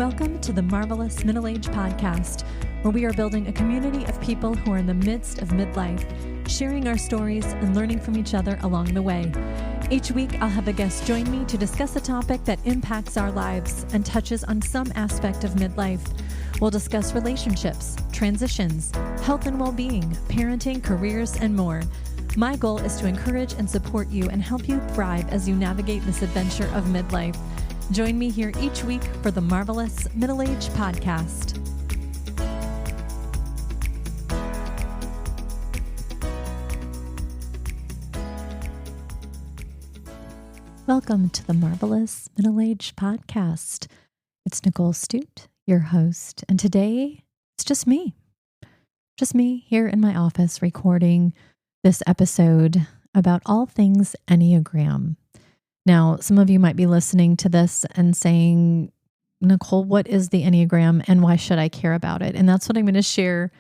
Welcome to the Marvelous Middle Age Podcast, where we are building a community of people who are in the midst of midlife, sharing our stories and learning from each other along the way. Each week, I'll have a guest join me to discuss a topic that impacts our lives and touches on some aspect of midlife. We'll discuss relationships, transitions, health and well-being, parenting, careers, and more. My goal is to encourage and support you and help you thrive as you navigate this adventure of midlife. Join me here each week for the Marvelous Middle Age Podcast. Welcome to the Marvelous Middle Age Podcast. It's Nicole Stute, your host, and today it's just me here in my office recording this episode about all things Enneagram. Now, some of you might be listening to this and saying, Nicole, what is the Enneagram and why should I care about it? And that's what I'm going to share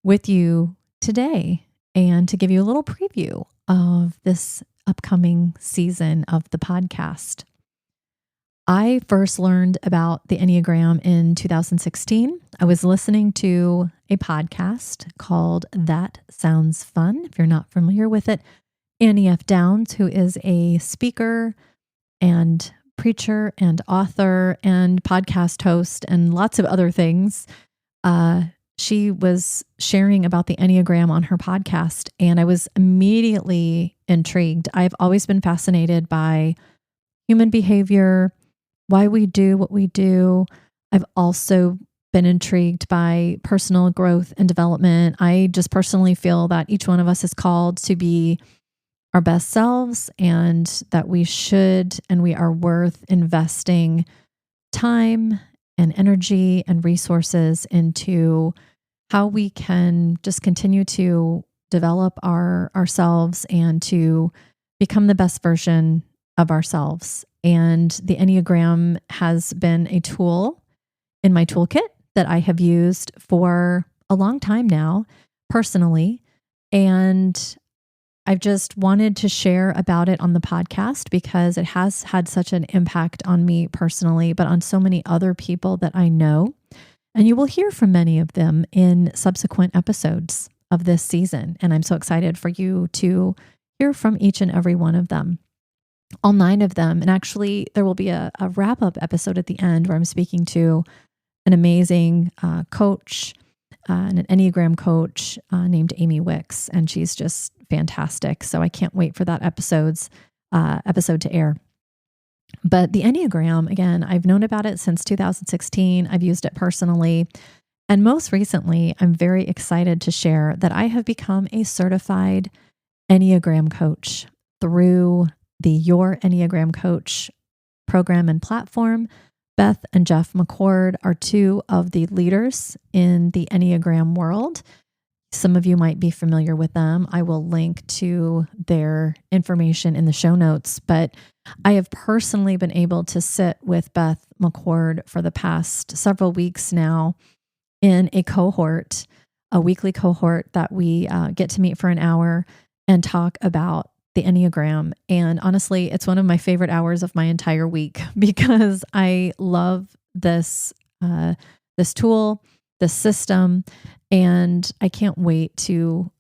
with you today and to give you a little preview of this upcoming season of the podcast. I first learned about the Enneagram in 2016. I was listening to a podcast called That Sounds Fun. If you're not familiar with it, Annie F. Downs, who is a speaker and preacher and author and podcast host and lots of other things, she was sharing about the Enneagram on her podcast, and I was immediately intrigued. I've always been fascinated by human behavior, why we do what we do. I've also been intrigued by personal growth and development. I just personally feel that each one of us is called to be our best selves and that we should and we are worth investing time and energy and resources into how we can just continue to develop ourselves and to become the best version of ourselves. And the Enneagram has been a tool in my toolkit that I have used for a long time now, personally. And I've just wanted to share about it on the podcast because it has had such an impact on me personally, but on so many other people that I know. And you will hear from many of them in subsequent episodes of this season. And I'm so excited for you to hear from each and every one of them, all 9 of them. And actually, there will be a wrap-up episode at the end where I'm speaking to an amazing coach, an Enneagram coach named Amy Wicks, and she's just fantastic. So I can't wait for that episode to air. But the Enneagram, again, I've known about it since 2016. I've used it personally. And most recently, I'm very excited to share that I have become a certified Enneagram coach through the Your Enneagram Coach program and platform. Beth and Jeff McCord are 2 of the leaders in the Enneagram world. Some of you might be familiar with them. I will link to their information in the show notes, but I have personally been able to sit with Beth McCord for the past several weeks now in a cohort, a weekly cohort that we get to meet for an hour and talk about the Enneagram. And honestly, it's one of my favorite hours of my entire week because I love this tool, this system, and I can't wait to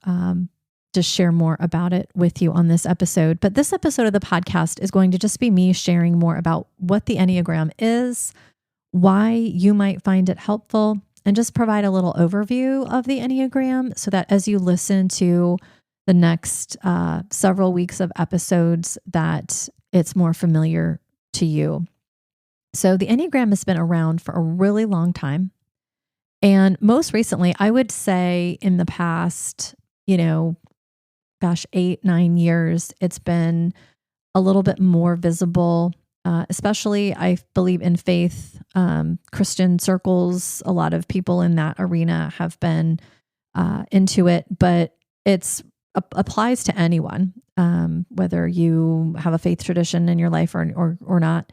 just share more about it with you on this episode. But this episode of the podcast is going to just be me sharing more about what the Enneagram is, why you might find it helpful, and just provide a little overview of the Enneagram so that as you listen to the next several weeks of episodes, that it's more familiar to you. So the Enneagram has been around for a really long time. And most recently, I would say in the past, 8-9 years, it's been a little bit more visible, especially I believe in faith, Christian circles. A lot of people in that arena have been into it, but it's applies to anyone, whether you have a faith tradition in your life or not.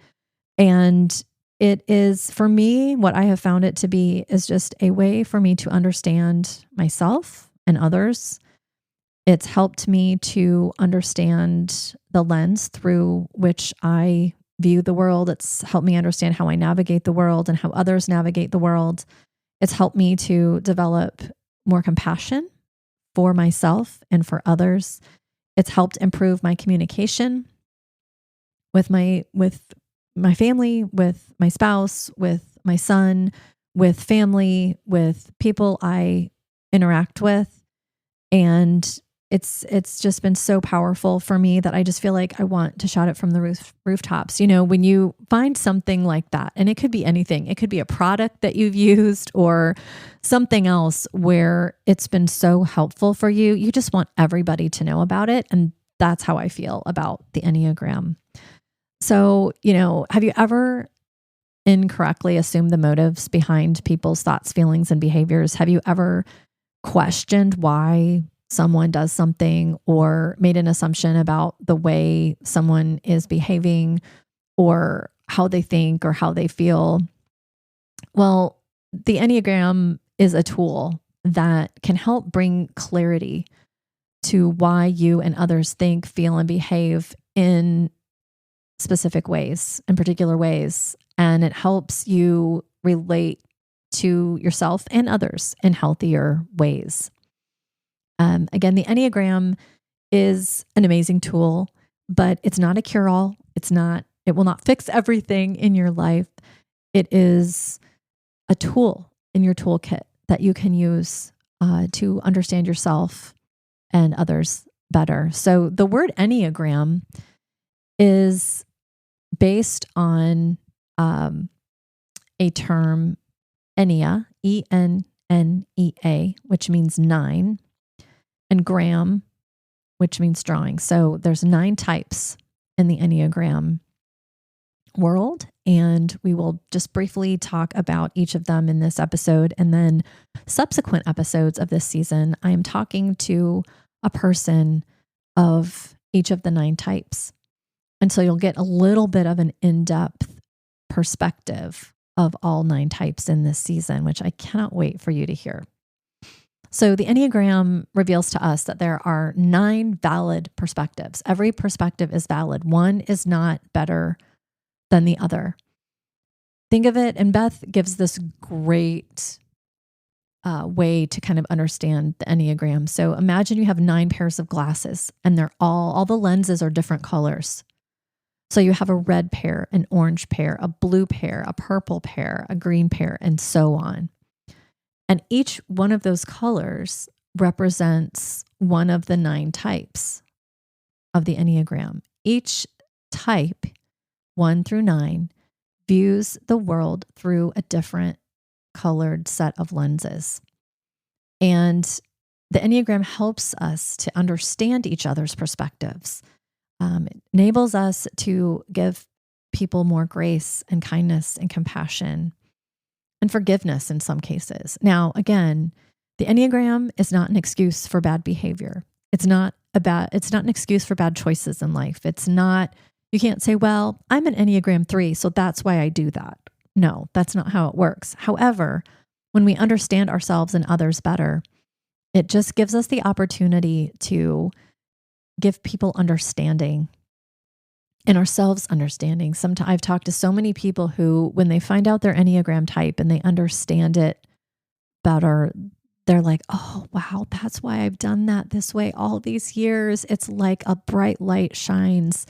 And it is, for me, what I have found it to be is just a way for me to understand myself and others. It's helped me to understand the lens through which I view the world. It's helped me understand how I navigate the world and how others navigate the world. It's helped me to develop more compassion for myself and for others. It's helped improve my communication with my family, with my spouse, with my son, with family, with people I interact with. And it's just been so powerful for me that I just feel like I want to shout it from the rooftops. When you find something like that, and it could be anything, it could be a product that you've used or something else where it's been so helpful for you, you just want everybody to know about it. And that's how I feel about the Enneagram. So, have you ever incorrectly assumed the motives behind people's thoughts, feelings, and behaviors? Have you ever questioned why someone does something or made an assumption about the way someone is behaving or how they think or how they feel? Well, the Enneagram is a tool that can help bring clarity to why you and others think, feel, and behave in specific ways, in particular ways. And it helps you relate to yourself and others in healthier ways. Again, the Enneagram is an amazing tool, but it's not a cure-all. It will not fix everything in your life. It is a tool in your toolkit that you can use to understand yourself and others better. So the word Enneagram is based on a term, Ennea, Ennea, which means 9, and gram, which means drawing. So there's 9 types in the Enneagram world, and we will just briefly talk about each of them in this episode. And then subsequent episodes of this season, I am talking to a person of each of the 9 types. And so you'll get a little bit of an in-depth perspective of all 9 types in this season, which I cannot wait for you to hear. So the Enneagram reveals to us that there are 9 valid perspectives. Every perspective is valid. One is not better than the other. Think of it, and Beth gives this great way to kind of understand the Enneagram. So imagine you have 9 pairs of glasses, and they're all the lenses are different colors. So you have a red pair, an orange pair, a blue pair, a purple pair, a green pair, and so on. And each one of those colors represents one of the 9 types of the Enneagram. Each type, 1 through 9, views the world through a different colored set of lenses. And the Enneagram helps us to understand each other's perspectives. It enables us to give people more grace and kindness and compassion and forgiveness in some cases. Now, again, the Enneagram is not an excuse for bad behavior. It's not an excuse for bad choices in life. You can't say, well, I'm an Enneagram 3, so that's why I do that. No, that's not how it works. However, when we understand ourselves and others better, it just gives us the opportunity to give people understanding and ourselves understanding. Sometimes I've talked to so many people who, when they find out their Enneagram type and they understand it better, they're like, oh, wow, that's why I've done that this way all these years. It's like a bright light shines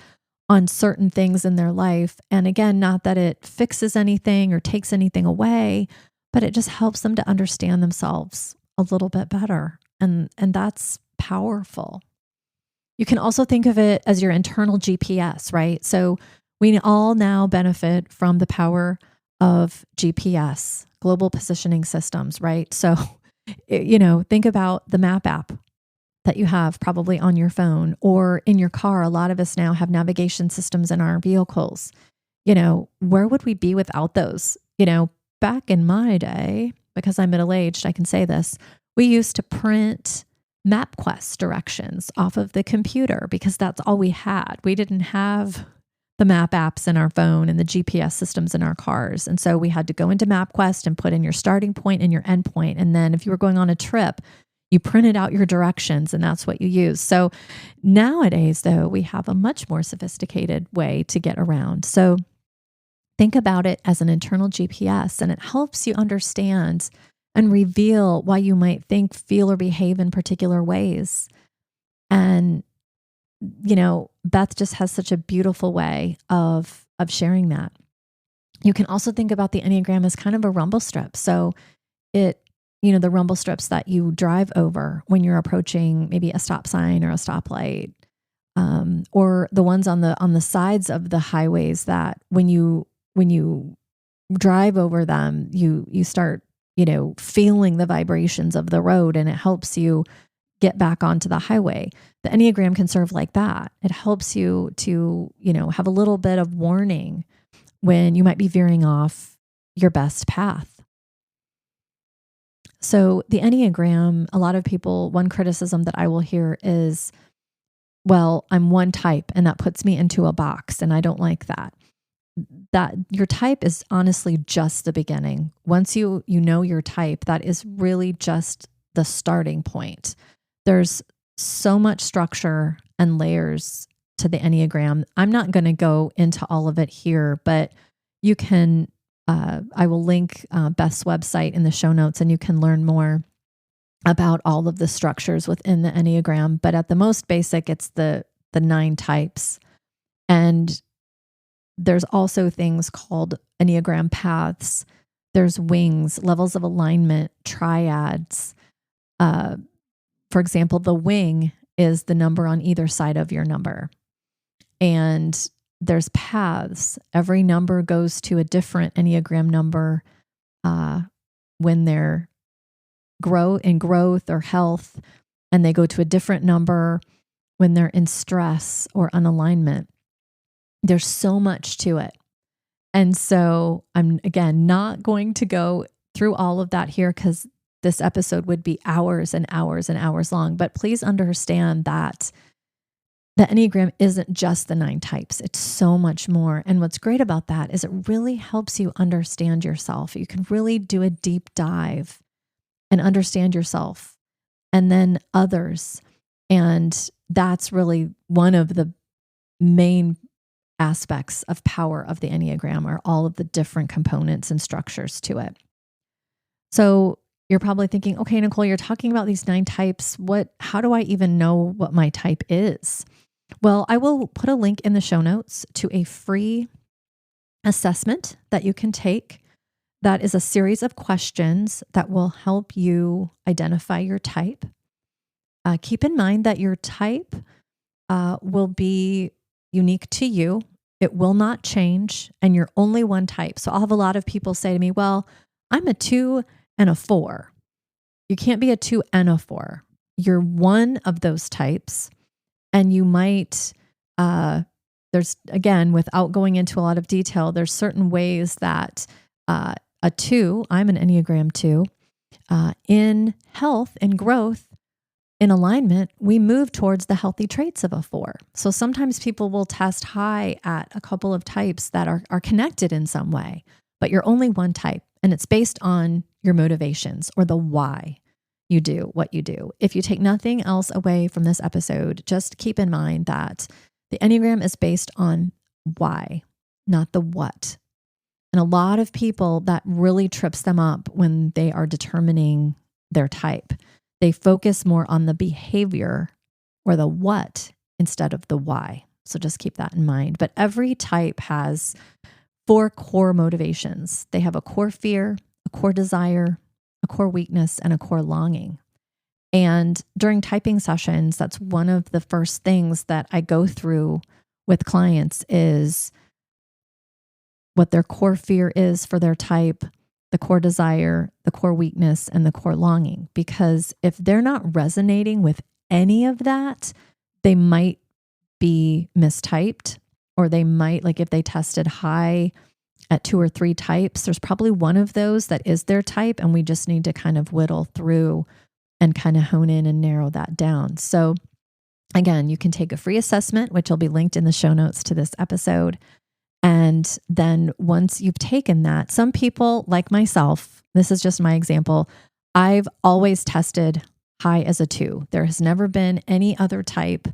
on certain things in their life. And again, not that it fixes anything or takes anything away, but it just helps them to understand themselves a little bit better. And that's powerful. You can also think of it as your internal GPS, right? So we all now benefit from the power of GPS, global positioning systems, right? So, think about the map app that you have probably on your phone or in your car. A lot of us now have navigation systems in our vehicles. Where would we be without those? Back in my day, because I'm middle-aged, I can say this, we used to print MapQuest directions off of the computer because that's all we had. We didn't have the map apps in our phone and the GPS systems in our cars. And so we had to go into MapQuest and put in your starting point and your end point. And then if you were going on a trip, you printed out your directions and that's what you use. So nowadays, though, we have a much more sophisticated way to get around. So Think about it as an internal GPS, and it helps you understand and reveal why you might think, feel, or behave in particular ways. And, Beth just has such a beautiful way of sharing that. You can also think about the Enneagram as kind of a rumble strip. So the rumble strips that you drive over when you're approaching maybe a stop sign or a stoplight, or the ones on the sides of the highways that when you drive over them, you start, feeling the vibrations of the road, and it helps you get back onto the highway. The Enneagram can serve like that. It helps you to, have a little bit of warning when you might be veering off your best path. So the Enneagram, a lot of people, one criticism that I will hear is, well, I'm one type and that puts me into a box, and I don't like that. That your type is honestly just the beginning. Once you know your type, that is really just the starting point. There's so much structure and layers to the Enneagram. I'm not going to go into all of it here, but you can, I will link Beth's website in the show notes, and you can learn more about all of the structures within the Enneagram. But at the most basic, it's the 9 types. And there's also things called Enneagram paths. There's wings, levels of alignment, triads. For example, the wing is the number on either side of your number. And there's paths. Every number goes to a different Enneagram number when they're in growth or health, and they go to a different number when they're in stress or unalignment. There's so much to it. And so I'm, again, not going to go through all of that here because this episode would be hours and hours and hours long. But please understand that the Enneagram isn't just the 9 types. It's so much more. And what's great about that is it really helps you understand yourself. You can really do a deep dive and understand yourself and then others. And that's really one of the main aspects of power of the Enneagram, are all of the different components and structures to it. So you're probably thinking, okay, Nicole, you're talking about these 9 types. How do I even know what my type is? Well, I will put a link in the show notes to a free assessment that you can take. That is a series of questions that will help you identify your type. Keep in mind that your type will be unique to you. It will not change, and you're only one type. So I'll have a lot of people say to me, well, I'm a 2 and a 4. You can't be a 2 and a 4. You're one of those types, and you might, there's, again, without going into a lot of detail, there's certain ways that a 2, I'm an Enneagram 2, in health and growth, in alignment, we move towards the healthy traits of a 4. So sometimes people will test high at a couple of types that are connected in some way, but you're only one type, and it's based on your motivations or the why you do what you do. If you take nothing else away from this episode, just keep in mind that the Enneagram is based on why, not the what. And a lot of people, that really trips them up when they are determining their type. They focus more on the behavior or the what instead of the why. So just keep that in mind. But every type has 4 core motivations. They have a core fear, a core desire, a core weakness, and a core longing. And during typing sessions, that's one of the first things that I go through with clients is what their core fear is for their type, the core desire, the core weakness, and the core longing. Because if they're not resonating with any of that, they might be mistyped, or they might, like if they tested high at 2 or 3 types, there's probably one of those that is their type, and we just need to kind of whittle through and kind of hone in and narrow that down. So again, you can take a free assessment, which will be linked in the show notes to this episode. And then once you've taken that, some people like myself, this is just my example, I've always tested high as a 2. There has never been any other type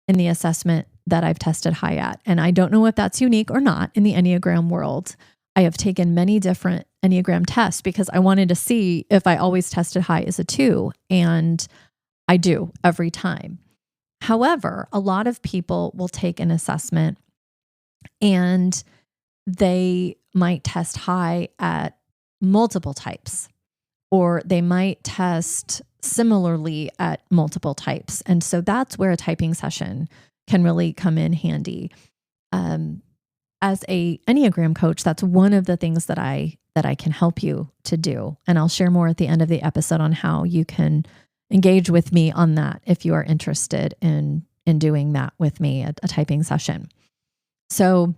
in the assessment that I've tested high at. And I don't know if that's unique or not in the Enneagram world. I have taken many different Enneagram tests because I wanted to see if I always tested high as a 2, and I do every time. However, a lot of people will take an assessment and they might test high at multiple types, or they might test similarly at multiple types. And so that's where a typing session can really come in handy. As a Enneagram coach, that's one of the things that I can help you to do. And I'll share more at the end of the episode on how you can engage with me on that if you are interested in doing that with me at a typing session. So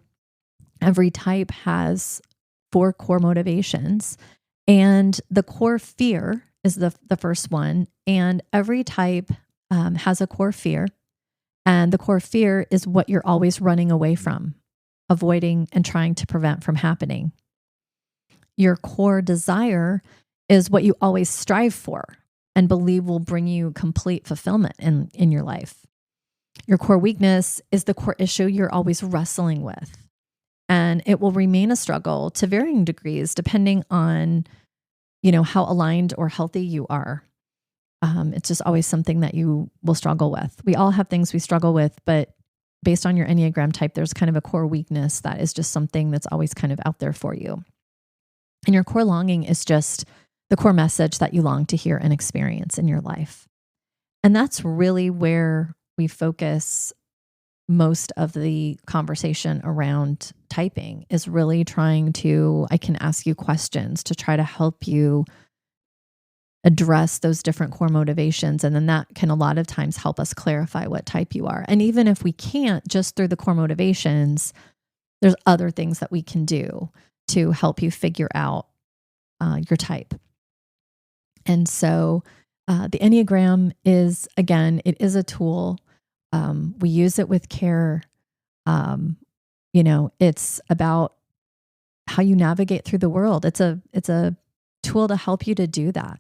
every type has 4 core motivations, and the core fear is the first one. And every type has a core fear, and the core fear is what you're always running away from, avoiding and trying to prevent from happening. Your core desire is what you always strive for and believe will bring you complete fulfillment in your life. Your core weakness is the core issue you're always wrestling with. And it will remain a struggle to varying degrees depending on, how aligned or healthy you are. It's just always something that you will struggle with. We all have things we struggle with, but based on your Enneagram type, there's kind of a core weakness that is just something that's always kind of out there for you. And your core longing is just the core message that you long to hear and experience in your life. And that's really where we focus most of the conversation around typing, is really I can ask you questions to try to help you address those different core motivations. And then that can a lot of times help us clarify what type you are. And even if we can't just through the core motivations, there's other things that we can do to help you figure out your type. And so the Enneagram is, again, it is a tool. We use it with care. It's about how you navigate through the world. It's a tool to help you to do that.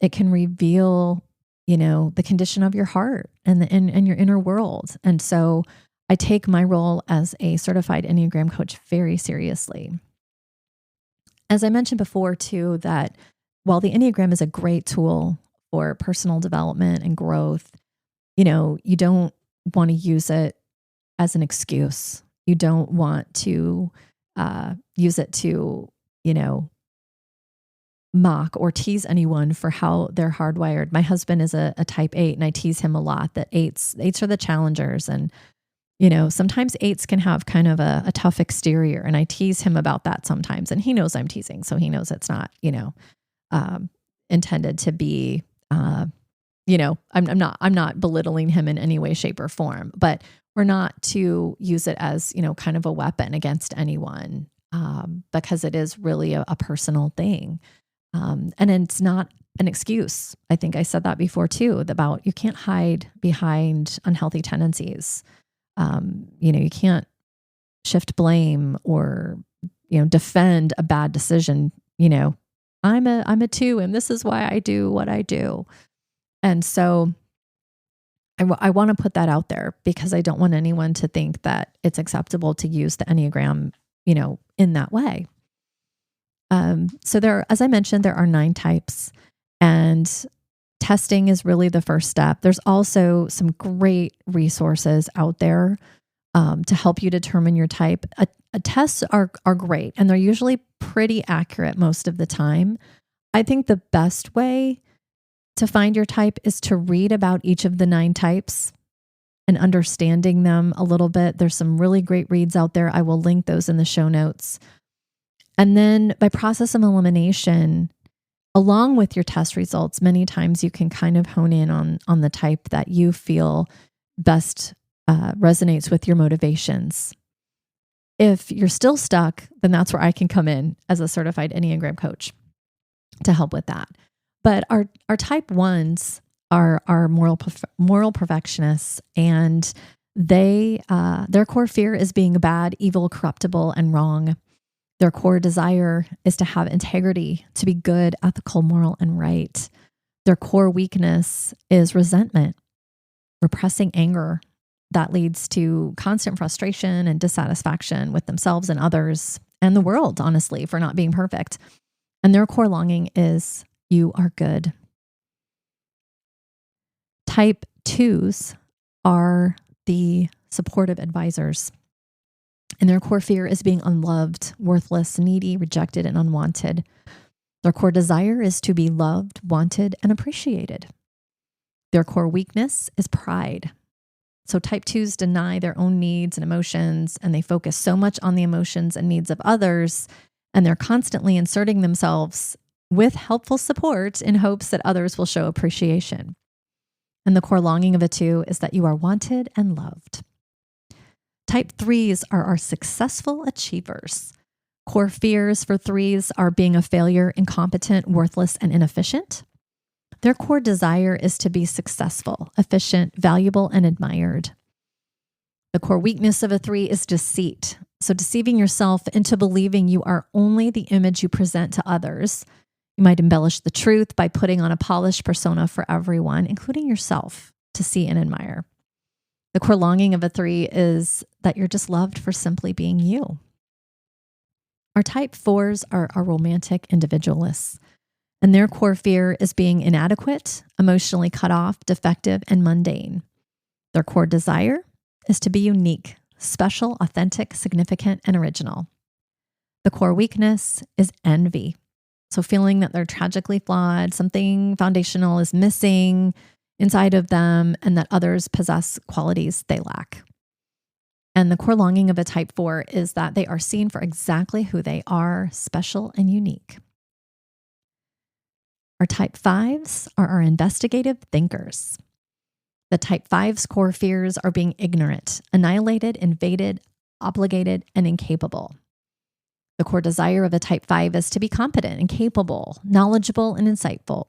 It can reveal, the condition of your heart and your inner world. And so I take my role as a certified Enneagram coach very seriously. As I mentioned before too, that while the Enneagram is a great tool for personal development and growth, you don't want to use it as an excuse. You don't want to use it to, mock or tease anyone for how they're hardwired. My husband is a type 8, and I tease him a lot that eights are the challengers. And, sometimes 8s can have kind of a tough exterior. And I tease him about that sometimes. And he knows I'm teasing. So he knows it's not, intended to be, I'm not belittling him in any way, shape, or form, but we're not to use it as, kind of a weapon against anyone, because it is really a personal thing. And it's not an excuse. I think I said that before too, about you can't hide behind unhealthy tendencies. You can't shift blame or, defend a bad decision. I'm a 2 and this is why I do what I do. And so I want to put that out there because I don't want anyone to think that it's acceptable to use the Enneagram, in that way. So as I mentioned, there are 9 types, and testing is really the first step. There's also some great resources out there to help you determine your type. Tests are great, and they're usually pretty accurate most of the time. I think the best way to find your type is to read about each of the 9 types and understanding them a little bit. There's some really great reads out there. I will link those in the show notes. And then by process of elimination, along with your test results, many times you can kind of hone in on the type that you feel best resonates with your motivations. If you're still stuck, then that's where I can come in as a certified Enneagram coach to help with that. But our type 1s are moral perfectionists, and their core fear is being bad, evil, corruptible, and wrong. Their core desire is to have integrity, to be good, ethical, moral, and right. Their core weakness is resentment, repressing anger, that leads to constant frustration and dissatisfaction with themselves and others and the world, honestly, for not being perfect. And their core longing is, you are good. Type 2s are the supportive advisors. And their core fear is being unloved, worthless, needy, rejected, and unwanted. Their core desire is to be loved, wanted, and appreciated. Their core weakness is pride. So type 2s deny their own needs and emotions, and they focus so much on the emotions and needs of others, and they're constantly inserting themselves with helpful support in hopes that others will show appreciation. And the core longing of a 2 is that you are wanted and loved. Type 3s are our successful achievers. Core fears for 3s are being a failure, incompetent, worthless, and inefficient. Their core desire is to be successful, efficient, valuable, and admired. The core weakness of a 3 is deceit. So deceiving yourself into believing you are only the image you present to others. You might embellish the truth by putting on a polished persona for everyone, including yourself, to see and admire. The core longing of a 3 is that you're just loved for simply being you. Our type 4s are our romantic individualists, and their core fear is being inadequate, emotionally cut off, defective, and mundane. Their core desire is to be unique, special, authentic, significant, and original. The core weakness is envy. So feeling that they're tragically flawed, something foundational is missing inside of them, and that others possess qualities they lack. And the core longing of a type 4 is that they are seen for exactly who they are, special and unique. Our type 5s are our investigative thinkers. The type 5's core fears are being ignorant, annihilated, invaded, obligated, and incapable. The core desire of a type 5 is to be competent and capable, knowledgeable, and insightful.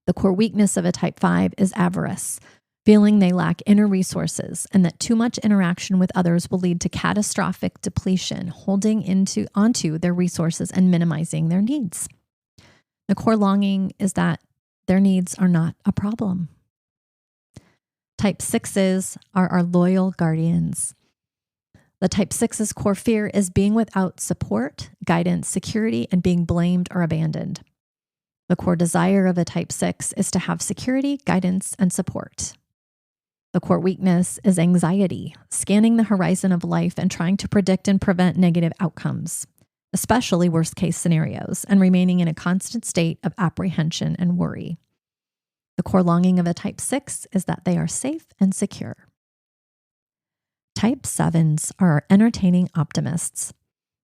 The core weakness of a type 5 is avarice, feeling they lack inner resources and that too much interaction with others will lead to catastrophic depletion, holding onto their resources and minimizing their needs. The core longing is that their needs are not a problem. Type 6s are our loyal guardians. The type 6's core fear is being without support, guidance, security, and being blamed or abandoned. The core desire of a type 6 is to have security, guidance, and support. The core weakness is anxiety, scanning the horizon of life and trying to predict and prevent negative outcomes, especially worst-case scenarios, and remaining in a constant state of apprehension and worry. The core longing of a type 6 is that they are safe and secure. Type 7s are our entertaining optimists.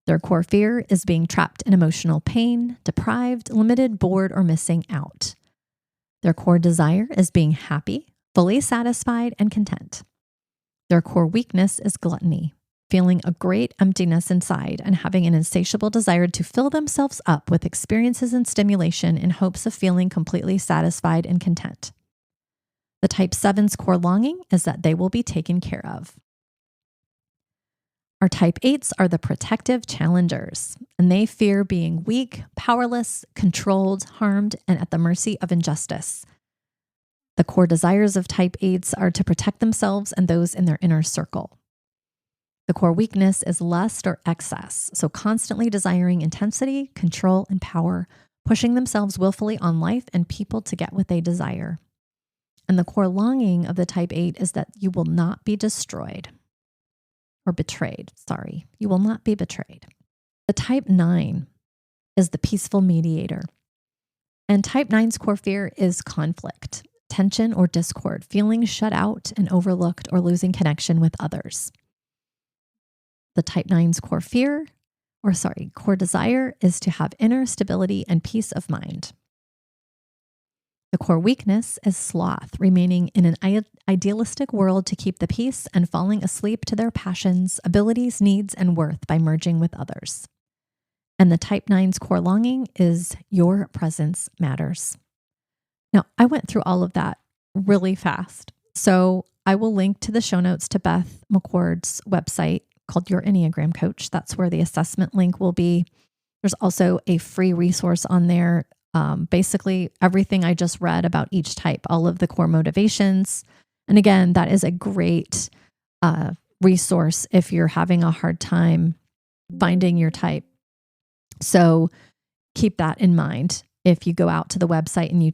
Their core fear is being trapped in emotional pain, deprived, limited, bored, or missing out. Their core desire is being happy, fully satisfied, and content. Their core weakness is gluttony, feeling a great emptiness inside and having an insatiable desire to fill themselves up with experiences and stimulation in hopes of feeling completely satisfied and content. The type 7's core longing is that they will be taken care of. Our type 8s are the protective challengers, and they fear being weak, powerless, controlled, harmed, and at the mercy of injustice. The core desires of type 8s are to protect themselves and those in their inner circle. The core weakness is lust or excess, so constantly desiring intensity, control, and power, pushing themselves willfully on life and people to get what they desire. And the core longing of the type 8 is that you will not be destroyed. Or betrayed, sorry. You will not be betrayed. The type 9 is the peaceful mediator. And type 9's core fear is conflict, tension, or discord, feeling shut out and overlooked or losing connection with others. The type 9's core desire is to have inner stability and peace of mind. The core weakness is sloth, remaining in an idealistic world to keep the peace and falling asleep to their passions, abilities, needs, and worth by merging with others. And the type 9's core longing is your presence matters. Now, I went through all of that really fast. So I will link to the show notes to Beth McCord's website called Your Enneagram Coach. That's where the assessment link will be. There's also a free resource on there. Basically everything I just read about each type, all of the core motivations And again, that is a great resource if you're having a hard time finding your type. So keep that in mind. If you go out to the website and you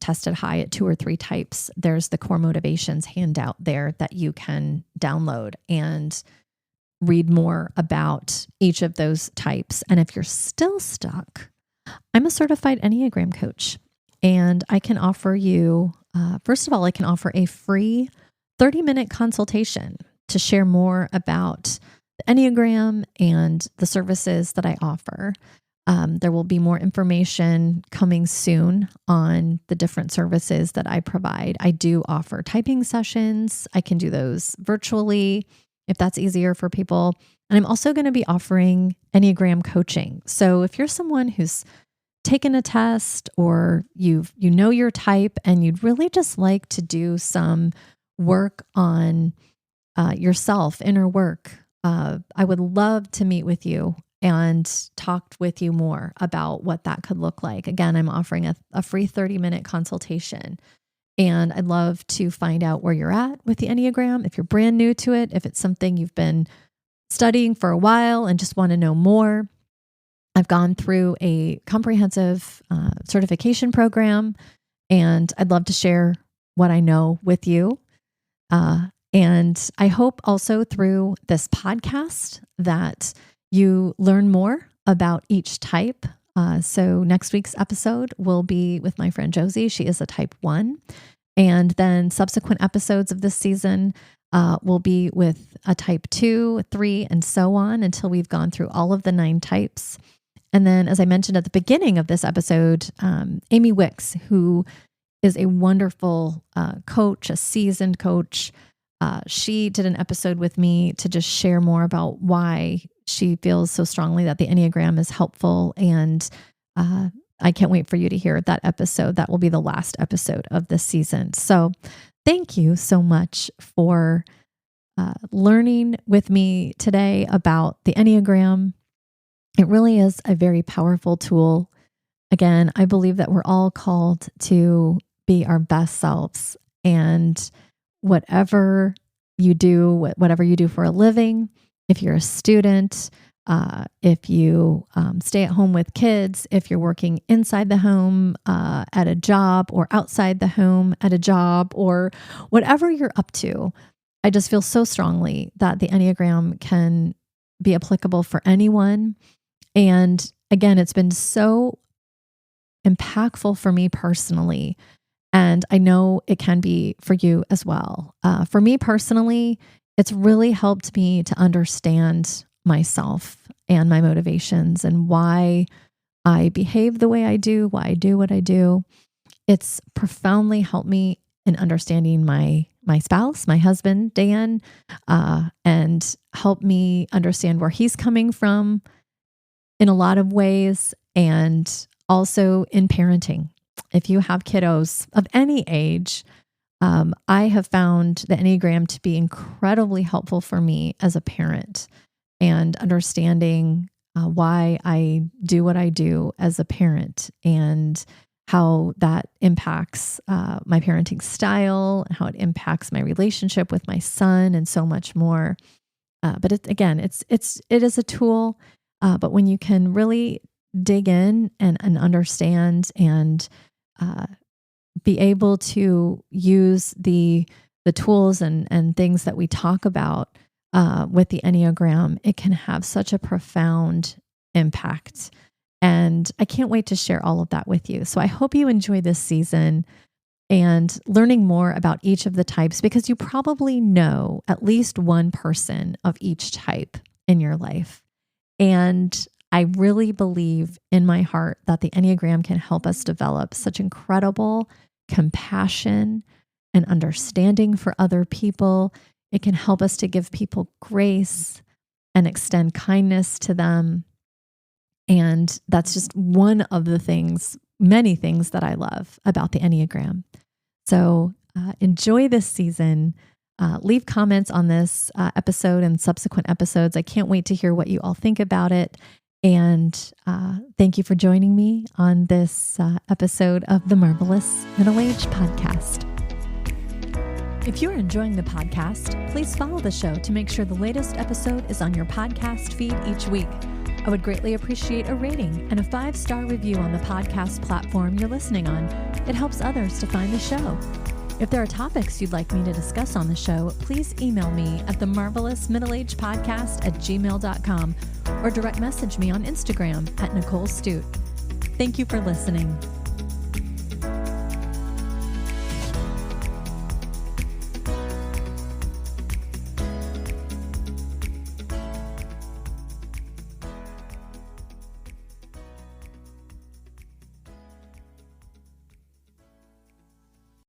test it high at 2 or 3 types, there's the core motivations handout there that you can download and read more about each of those types. And if you're still stuck, I'm a certified Enneagram coach, and I can offer you, first of all, I can offer a free 30-minute consultation to share more about the Enneagram and the services that I offer. There will be more information coming soon on the different services that I provide. I do offer typing sessions. I can do those virtually if that's easier for people. And I'm also going to be offering Enneagram coaching. So if you're someone who's taken a test, or you know your type and you'd really just like to do some work on yourself, inner work, I would love to meet with you and talk with you more about what that could look like. Again, I'm offering a free 30-minute consultation, and I'd love to find out where you're at with the Enneagram, if you're brand new to it, if it's something you've been studying for a while and just want to know more. I've gone through a comprehensive certification program, and I'd love to share what I know with you. And I hope also through this podcast that you learn more about each type. So next week's episode will be with my friend Josie. She is a type 1. And then subsequent episodes of this season will be with a type 2, 3, and so on until we've gone through all of the 9 types. And then, as I mentioned at the beginning of this episode, Amy Wicks, who is a wonderful coach, a seasoned coach, she did an episode with me to just share more about why she feels so strongly that the Enneagram is helpful. And I can't wait for you to hear that episode. That will be the last episode of this season. So thank you so much for learning with me today about the Enneagram. It really is a very powerful tool. Again, I believe that we're all called to be our best selves, and whatever you do for a living, if you're a student, if you stay at home with kids, if you're working inside the home at a job, or outside the home at a job, or whatever you're up to, I just feel so strongly that the Enneagram can be applicable for anyone. And again, it's been so impactful for me personally. And I know it can be for you as well. For me personally, it's really helped me to understand myself and my motivations and why I behave the way I do, why I do what I do. It's profoundly helped me in understanding my spouse, my husband, Dan, and helped me understand where he's coming from in a lot of ways, and also in parenting. If you have kiddos of any age, I have found the Enneagram to be incredibly helpful for me as a parent, and understanding why I do what I do as a parent, and how that impacts my parenting style, how it impacts my relationship with my son, and so much more. But it is a tool. But when you can really dig in and understand and be able to use the tools and things that we talk about with the Enneagram, it can have such a profound impact. And I can't wait to share all of that with you. So I hope you enjoy this season and learning more about each of the types, because you probably know at least one person of each type in your life. And I really believe in my heart that the Enneagram can help us develop such incredible compassion and understanding for other people. It can help us to give people grace and extend kindness to them. And that's just one of the things, many things that I love about the Enneagram. So enjoy this season. Leave comments on this episode and subsequent episodes. I can't wait to hear what you all think about it. And thank you for joining me on this episode of the Marvelous Middle Age Podcast. If you're enjoying the podcast, please follow the show to make sure the latest episode is on your podcast feed each week. I would greatly appreciate a rating and a 5-star review on the podcast platform you're listening on. It helps others to find the show. If there are topics you'd like me to discuss on the show, please email me at themarvelousmiddleagepodcast@gmail.com or direct message me on Instagram at Nicole Stute. Thank you for listening.